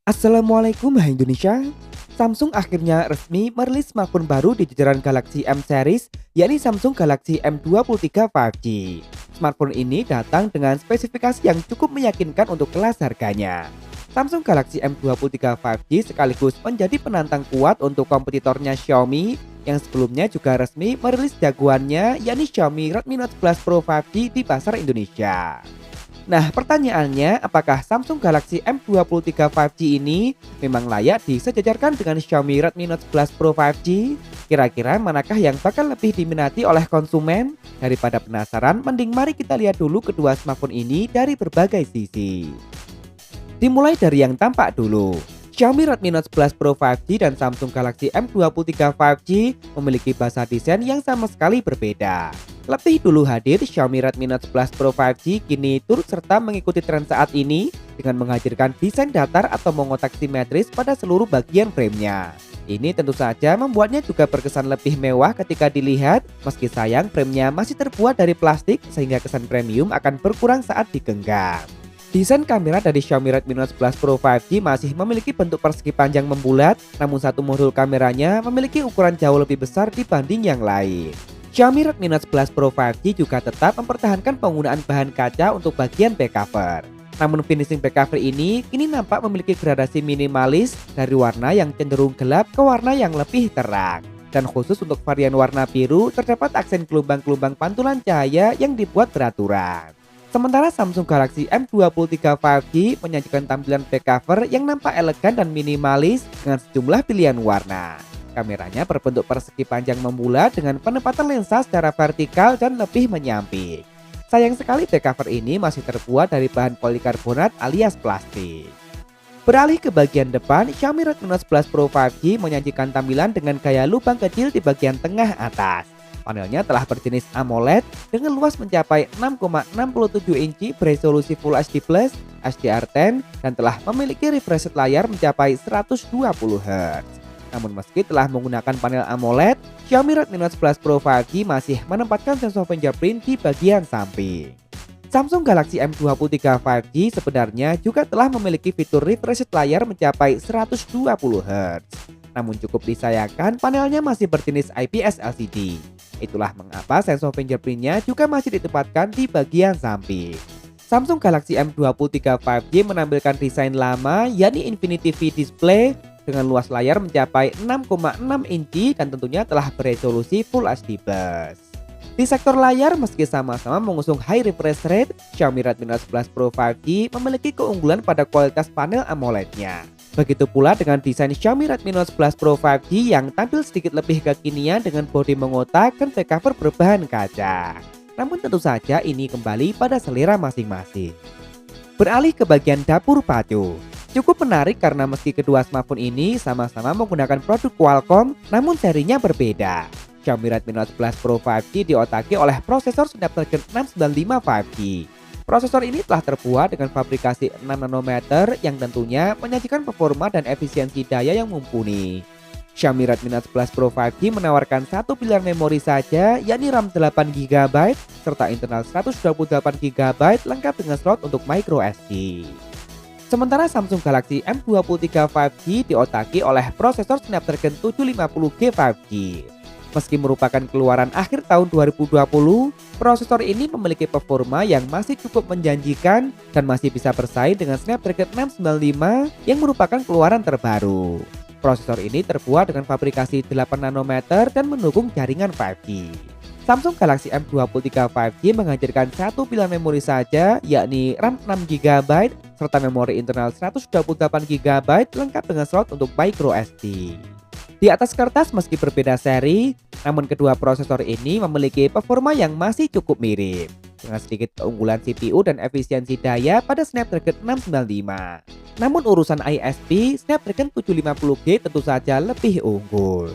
Assalamualaikum hai Indonesia. Samsung akhirnya resmi merilis smartphone baru di jajaran Galaxy M series, yakni Samsung Galaxy M23 5G. Smartphone ini datang dengan spesifikasi yang cukup meyakinkan untuk kelas harganya. Samsung Galaxy M23 5G sekaligus menjadi penantang kuat untuk kompetitornya Xiaomi yang sebelumnya juga resmi merilis jagoannya, yakni Xiaomi Redmi Note 11 Pro 5G di pasar Indonesia. Nah, pertanyaannya, apakah Samsung Galaxy M23 5G ini memang layak disejajarkan dengan Xiaomi Redmi Note 11 Pro 5G? Kira-kira manakah yang bakal lebih diminati oleh konsumen? Daripada penasaran, mending mari kita lihat dulu kedua smartphone ini dari berbagai sisi. Dimulai dari yang tampak dulu. Xiaomi Redmi Note 11 Pro 5G dan Samsung Galaxy M23 5G memiliki bahasa desain yang sama sekali berbeda. Lebih dulu hadir, Xiaomi Redmi Note 11 Pro 5G kini turut serta mengikuti tren saat ini dengan menghadirkan desain datar atau mengotak simetris pada seluruh bagian framenya. Ini tentu saja membuatnya juga berkesan lebih mewah ketika dilihat, meski sayang framenya masih terbuat dari plastik sehingga kesan premium akan berkurang saat digenggam. Desain kamera dari Xiaomi Redmi Note 11 Pro 5G masih memiliki bentuk persegi panjang membulat, namun satu modul kameranya memiliki ukuran jauh lebih besar dibanding yang lain. Xiaomi Redmi Note 11 Pro 5G juga tetap mempertahankan penggunaan bahan kaca untuk bagian back cover. Namun finishing back cover ini kini nampak memiliki gradasi minimalis dari warna yang cenderung gelap ke warna yang lebih terang. Dan khusus untuk varian warna biru terdapat aksen gelombang-gelombang pantulan cahaya yang dibuat beraturan. Sementara Samsung Galaxy M23 5G menyajikan tampilan back cover yang nampak elegan dan minimalis dengan sejumlah pilihan warna. Kameranya berbentuk persegi panjang membulat dengan penempatan lensa secara vertikal dan lebih menyamping. Sayang sekali back cover ini masih terbuat dari bahan polikarbonat alias plastik. Beralih ke bagian depan, Xiaomi Redmi Note 11 Pro 5G menyajikan tampilan dengan gaya lubang kecil di bagian tengah atas. Panelnya telah berjenis AMOLED dengan luas mencapai 6,67 inci beresolusi Full HD+, HDR10 dan telah memiliki refresh rate layar mencapai 120 Hz. Namun meski telah menggunakan panel AMOLED, Xiaomi Redmi Note 11 Pro 5G masih menempatkan sensor fingerprint di bagian samping. Samsung Galaxy M23 5G sebenarnya juga telah memiliki fitur refresh rate layar mencapai 120 Hz. Namun cukup disayangkan panelnya masih berjenis IPS LCD. Itulah mengapa sensor fingerprintnya juga masih ditempatkan di bagian samping. Samsung Galaxy M23 5G menampilkan desain lama, yakni Infinity V Display dengan luas layar mencapai 6,6 inci dan tentunya telah beresolusi Full HD+. Di sektor layar, meski sama-sama mengusung high refresh rate, Xiaomi Redmi Note 11 Pro 5G memiliki keunggulan pada kualitas panel AMOLED-nya. Begitu pula dengan desain Xiaomi Redmi Note 11 Pro 5G yang tampil sedikit lebih kekinian dengan bodi mengotak dan back cover berbahan kaca. Namun tentu saja ini kembali pada selera masing-masing. Beralih ke bagian dapur pacu. Cukup menarik karena meski kedua smartphone ini sama-sama menggunakan produk Qualcomm, namun serinya berbeda. Xiaomi Redmi Note 11 Pro 5G diotaki oleh prosesor Snapdragon 695 5G. Prosesor ini telah terbuat dengan fabrikasi 6 nanometer yang tentunya menyajikan performa dan efisiensi daya yang mumpuni. Xiaomi Redmi Note 11 Pro 5G menawarkan satu pilihan memori saja, yakni RAM 8GB serta internal 128GB lengkap dengan slot untuk microSD. Sementara Samsung Galaxy M23 5G diotaki oleh prosesor Snapdragon 750G 5G. Meski merupakan keluaran akhir tahun 2020, prosesor ini memiliki performa yang masih cukup menjanjikan dan masih bisa bersaing dengan Snapdragon 695 yang merupakan keluaran terbaru. Prosesor ini terbuat dengan fabrikasi 8 nanometer dan mendukung jaringan 5G. Samsung Galaxy M23 5G menghadirkan satu pilihan memori saja, yakni RAM 6GB serta memori internal 128GB lengkap dengan slot untuk microSD. Di atas kertas meski berbeda seri, namun kedua prosesor ini memiliki performa yang masih cukup mirip, dengan sedikit keunggulan CPU dan efisiensi daya pada Snapdragon 695. Namun urusan ISP, Snapdragon 750G tentu saja lebih unggul.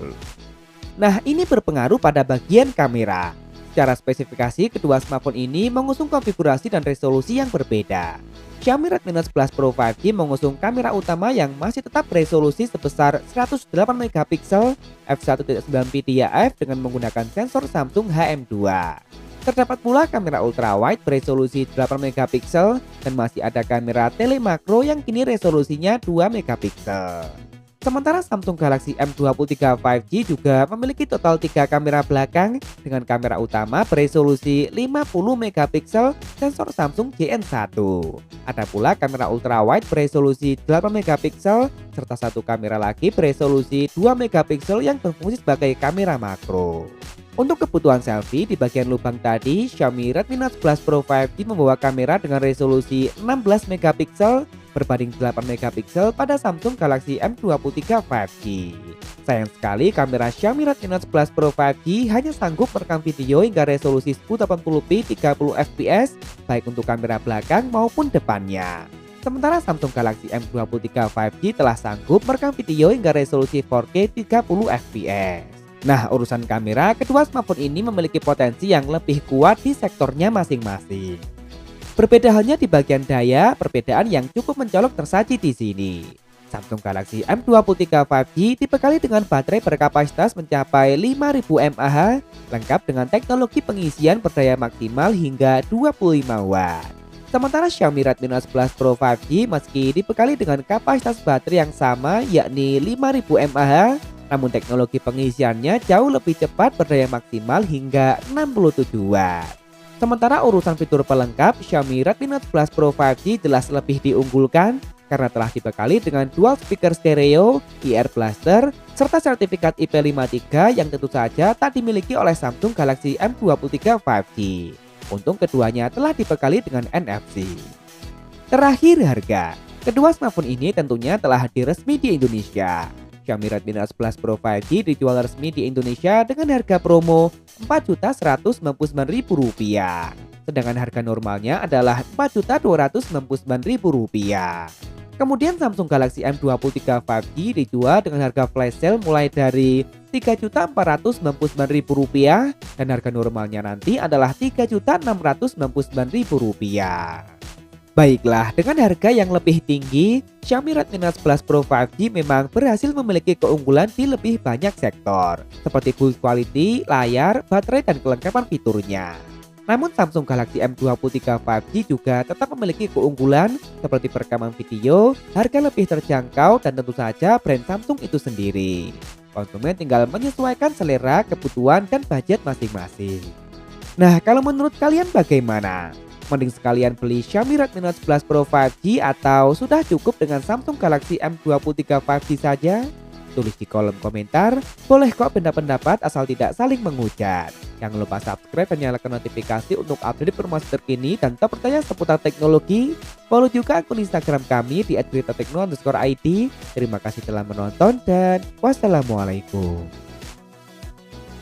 Nah, ini berpengaruh pada bagian kamera. Secara spesifikasi, kedua smartphone ini mengusung konfigurasi dan resolusi yang berbeda. Xiaomi Redmi Note 11 Pro 5G mengusung kamera utama yang masih tetap beresolusi sebesar 108 MP f1.9 PDAF dengan menggunakan sensor Samsung HM2. Terdapat pula kamera ultrawide beresolusi 8 megapiksel dan masih ada kamera telemakro yang kini resolusinya 2 megapiksel. Sementara Samsung Galaxy M23 5G juga memiliki total 3 kamera belakang dengan kamera utama beresolusi 50 megapiksel sensor Samsung JN1. Ada pula kamera ultrawide beresolusi 8 megapiksel serta satu kamera lagi beresolusi 2 megapiksel yang berfungsi sebagai kamera makro. Untuk kebutuhan selfie di bagian lubang tadi, Xiaomi Redmi Note 11 Pro 5G membawa kamera dengan resolusi 16 megapiksel berbanding 8 megapiksel pada Samsung Galaxy M23 5G. Sayang sekali kamera Xiaomi Redmi Note 11 Pro 5G hanya sanggup merekam video hingga resolusi 1080p 30 fps baik untuk kamera belakang maupun depannya. Sementara Samsung Galaxy M23 5G telah sanggup merekam video hingga resolusi 4K 30 fps. Nah, urusan kamera, kedua smartphone ini memiliki potensi yang lebih kuat di sektornya masing-masing. Berbeda halnya di bagian daya, perbedaan yang cukup mencolok tersaji di sini. Samsung Galaxy M23 5G dibekali dengan baterai berkapasitas mencapai 5000 mAh, lengkap dengan teknologi pengisian berdaya maksimal hingga 25 watt. Sementara Xiaomi Redmi Note 11 Pro 5G meski dibekali dengan kapasitas baterai yang sama yakni 5000 mAh, namun teknologi pengisiannya jauh lebih cepat berdaya maksimal hingga 67 watt. Sementara urusan fitur pelengkap, Xiaomi Redmi Note 11 Pro 5G jelas lebih diunggulkan karena telah dibekali dengan dual speaker stereo, IR blaster, serta sertifikat IP53 yang tentu saja tak dimiliki oleh Samsung Galaxy M23 5G. Untung keduanya telah dibekali dengan NFC. Terakhir harga, kedua smartphone ini tentunya telah hadir resmi di Indonesia. Xiaomi Redmi Note 11 Pro 5G dijual resmi di Indonesia dengan harga promo Rp4.199.000. Sedangkan harga normalnya adalah Rp4.299.000. Kemudian Samsung Galaxy M23 5G dijual dengan harga flash sale mulai dari Rp3.499.000 dan harga normalnya nanti adalah Rp3.699.000. Baiklah, dengan harga yang lebih tinggi, Xiaomi Redmi Note 11 Pro 5G memang berhasil memiliki keunggulan di lebih banyak sektor, seperti build quality, layar, baterai, dan kelengkapan fiturnya. Namun Samsung Galaxy M23 5G juga tetap memiliki keunggulan seperti perekaman video, harga lebih terjangkau, dan tentu saja brand Samsung itu sendiri. Konsumen tinggal menyesuaikan selera, kebutuhan, dan budget masing-masing. Nah, kalau menurut kalian bagaimana? Mending sekalian beli Xiaomi Redmi Note 11 Pro 5G atau sudah cukup dengan Samsung Galaxy M23 5G saja? Tulis di kolom komentar, boleh kok benda pendapat asal tidak saling menghujat. Jangan lupa subscribe dan nyalakan notifikasi untuk update informasi terkini dan pertanyaan seputar teknologi. Follow juga akun Instagram kami di @beritatekno_id. Terima kasih telah menonton dan wassalamualaikum.